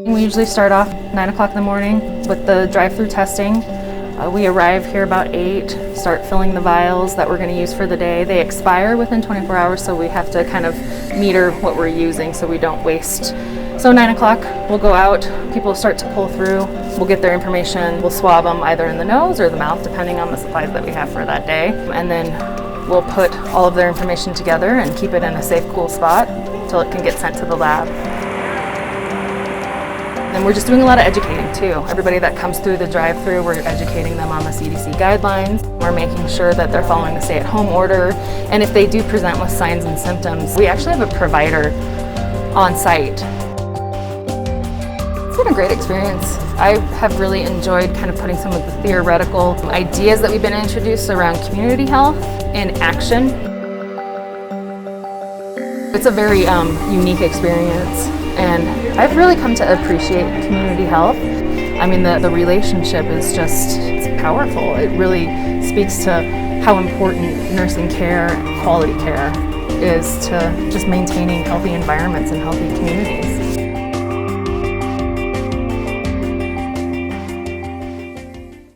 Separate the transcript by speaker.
Speaker 1: We usually start off 9 o'clock in the morning with the drive-through testing. We arrive here about 8, start filling the vials that we're going to use for the day. They expire within 24 hours, so we have to kind of meter what we're using so we don't waste. So 9 o'clock, we'll go out, people start to pull through, we'll get their information, we'll swab them either in the nose or the mouth, depending on the supplies that we have for that day. And then we'll put all of their information together and keep it in a safe, cool spot until it can get sent to the lab. And we're just doing a lot of educating too. Everybody that comes through the drive-through, we're educating them on the CDC guidelines. We're making sure that they're following the stay-at-home order. And if they do present with signs and symptoms, we actually have a provider on site. It's been a great experience. I have really enjoyed kind of putting some of the theoretical ideas that we've been introduced around community health in action. It's a very unique experience, and I've really come to appreciate community health. I mean, the relationship is just, it's powerful. It really speaks to how important nursing care, quality care is to just maintaining healthy environments and healthy communities.